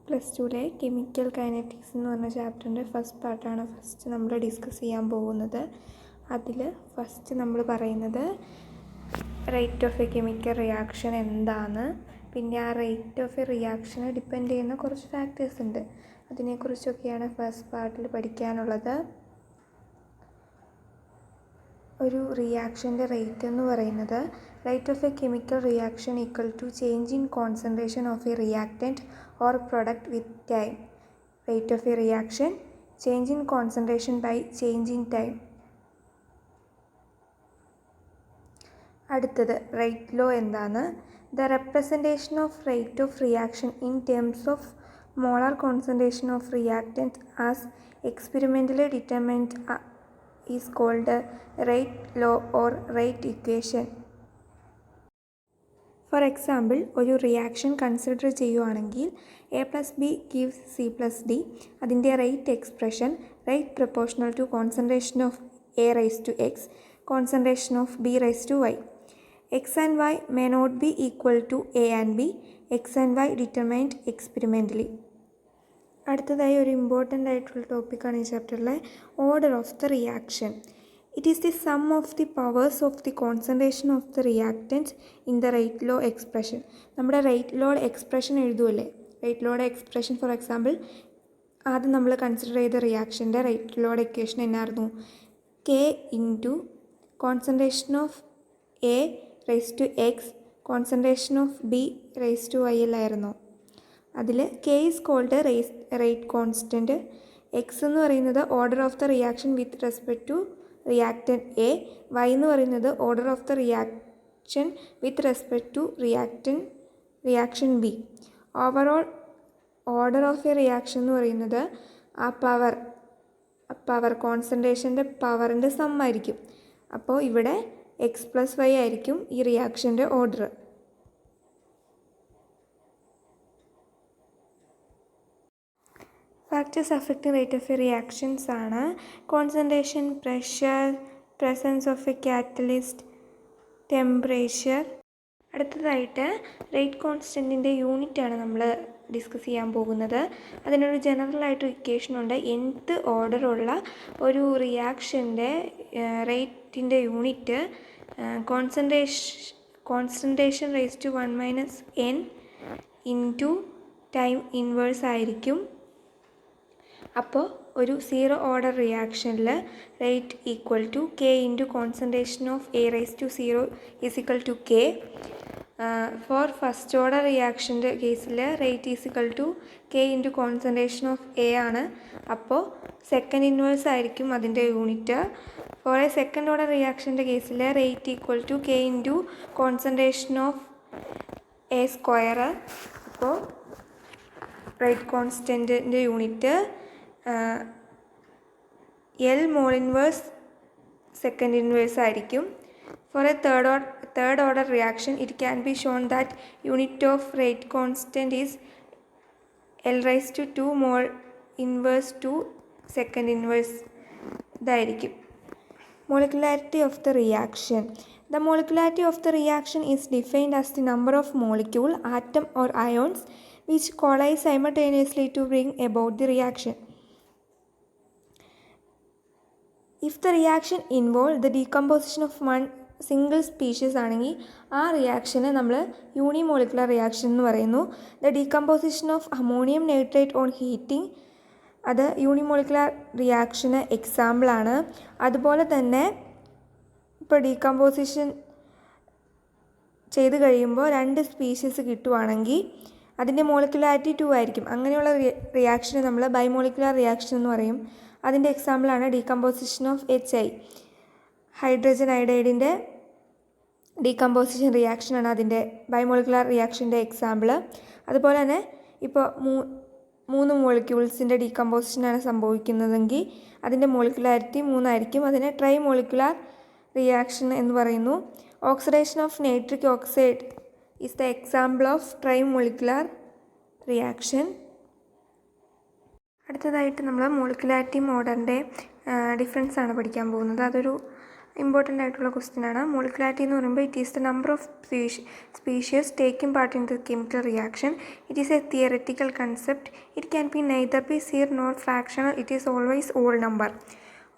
Plus ടുവിലെ chemical kinetics എന്ന് പറഞ്ഞ ചാപ്റ്ററിൻ്റെ ഫസ്റ്റ് പാർട്ടാണ് ഫസ്റ്റ് നമ്മൾ ഡിസ്കസ് ചെയ്യാൻ പോകുന്നത്. അതിൽ ഫസ്റ്റ് നമ്മൾ പറയുന്നത് rate of a chemical reaction എന്താണ്, പിന്നെ ആ റേറ്റ് ഓഫ് എ റിയാക്ഷനെ ഡിപ്പെൻഡ് ചെയ്യുന്ന കുറച്ച് ഫാക്ടേഴ്സ് ഉണ്ട്. അതിനെക്കുറിച്ചൊക്കെയാണ് ഫസ്റ്റ് പാർട്ടിൽ പഠിക്കാനുള്ളത്. ഒരു റിയാക്ഷൻ്റെ റേറ്റ് എന്ന് പറയുന്നത് rate of a chemical reaction equal to change in concentration of a reactant or product with time. Rate of a reaction change in concentration by change in time. അടുത്തത് rate law എന്താണ്? The representation of rate of reaction in terms of molar concentration of reactant as experimentally determined is called rate law or rate equation. For example, ഒരു reaction consider ചെയ്യുകയാണെങ്കിൽ A plus B gives C plus D. അതിൻ്റെ rate expression rate proportional to concentration of A raise to X, concentration of B raise to Y. X and Y may not be equal to A and B. X and Y determined experimentally. അടുത്തതായി ഒരു important ആയിട്ടുള്ള ടോപ്പിക്കാണ് ഈ ചാപ്റ്ററിലെ order of the reaction. It is the sum of the powers of the concentration of the reactant in the rate law expression. നമ്മുടെ rate law expression എഴുതുമല്ലേ, rate law expression for example ആദ്യം നമ്മൾ consider ചെയ്ത റിയാക്ഷൻ്റെ rate law equation എന്നായിരുന്നു? K into concentration of A raise to X, concentration of B raise to y അല്ലായിരുന്നു. അതിൽ k is called rate constant, x എന്ന് പറയുന്നത് order of the reaction with respect to reactant A, y എന്ന് പറയുന്നത് order of the reaction with respect to reaction B. Overall order of a reaction എന്ന് പറയുന്നത് ആ power കോൺസെൻട്രേഷൻ്റെ പവറിൻ്റെ some ആയിരിക്കും. അപ്പോൾ ഇവിടെ എക്സ് പ്ലസ് വൈ ആയിരിക്കും ഈ റിയാക്ഷൻ്റെ order. Factors affecting rate of a reactions ആണ് concentration, pressure, presence of a catalyst, temperature. അടുത്തതായിട്ട് റേറ്റ് കോൺസ്റ്റൻറ്റിൻ്റെ യൂണിറ്റാണ് നമ്മൾ ഡിസ്കസ് ചെയ്യാൻ പോകുന്നത്. അതിനൊരു ജനറലായിട്ട് ഇക്വേഷനുണ്ട്. nth ഓർഡറുള്ള ഒരു റിയാക്ഷൻ്റെ റേറ്റിൻ്റെ unit concentration raise to 1 - n into time inverse ആയിരിക്കും. അപ്പോൾ ഒരു സീറോ ഓർഡർ റിയാക്ഷനിൽ rate equal to k into concentration of A raise to 0 is equal to k. For first order റിയാക്ഷൻ്റെ കേസിൽ rate is equal to k into concentration of A ആണ്. അപ്പോൾ second inverse ആയിരിക്കും അതിൻ്റെ unit. For a second order റിയാക്ഷൻ്റെ കേസിൽ rate equal to k into concentration of A square. അപ്പോൾ rate കോൺസ്റ്റൻറ്റിൻ്റെ unit L mole inverse second inverse ആയിരിക്കും. For a third order reaction it can be shown that unit of rate constant is L raise to 2 mole inverse to second inverse ഇതായിരിക്കും. Molecularity of the reaction. The molecularity of the reaction is defined as the number of molecule, atom or ions which collide simultaneously to bring about the reaction. If the reaction involves the decomposition of one single species ആണെങ്കിൽ ആ റിയാക്ഷനെ നമ്മൾ unimolecular reaction എന്ന് പറയുന്നു. The decomposition of ammonium nitrate on heating, അത് unimolecular റിയാക്ഷന് എക്സാമ്പിളാണ്. അതുപോലെ തന്നെ ഇപ്പോൾ ഡീകമ്പോസിഷൻ ചെയ്ത് കഴിയുമ്പോൾ 2 സ്പീഷീസ് കിട്ടുവാണെങ്കിൽ അതിൻ്റെ മോളിക്കുലാരിറ്റി 2 ആയിരിക്കും. അങ്ങനെയുള്ള റിയാക്ഷനെ നമ്മൾ ബൈമോളിക്കുലർ റിയാക്ഷൻ എന്ന് പറയും. അതിൻ്റെ എക്സാമ്പിളാണ് ഡീകമ്പോസിഷൻ ഓഫ് HI, ഹൈഡ്രജൻ അയോഡൈഡിൻ്റെ ഡീകമ്പോസിഷൻ റിയാക്ഷനാണ് അതിൻ്റെ ബൈമോളിക്കുലർ റിയാക്ഷൻ്റെ എക്സാമ്പിൾ. അതുപോലെ തന്നെ ഇപ്പോൾ 3 മോളിക്യൂൾസിൻ്റെ ഡീകമ്പോസിഷനാണ് സംഭവിക്കുന്നതെങ്കിൽ അതിൻ്റെ മോളിക്കുലാരിറ്റി 3 ആയിരിക്കും. അതിനെ ട്രൈ മോളിക്കുലർ റിയാക്ഷൻ എന്ന് പറയുന്നു. Oxidation of nitric oxide is the example of try molecular reaction. അടുത്തതായിട്ട് നമ്മൾ മോളിക്കുലാരിറ്റി ഓർഡറിൻ്റെ ഡിഫറൻസ് ആണ് പഠിക്കാൻ പോകുന്നത്. അതൊരു ഇമ്പോർട്ടൻ്റ് ആയിട്ടുള്ള ക്വസ്റ്റ്യൻ ആണ്. മോളിക്കുലാരിറ്റി എന്ന് പറയുമ്പോൾ it is the number of species taking part in the chemical reaction. It is a theoretical concept. It can be neither be zero nor fractional. It is always whole number.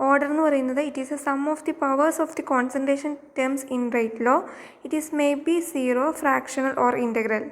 Order എന്ന് പറയുന്നത് it is a sum of the powers of the concentration terms in rate law. It is may be zero, fractional or integral.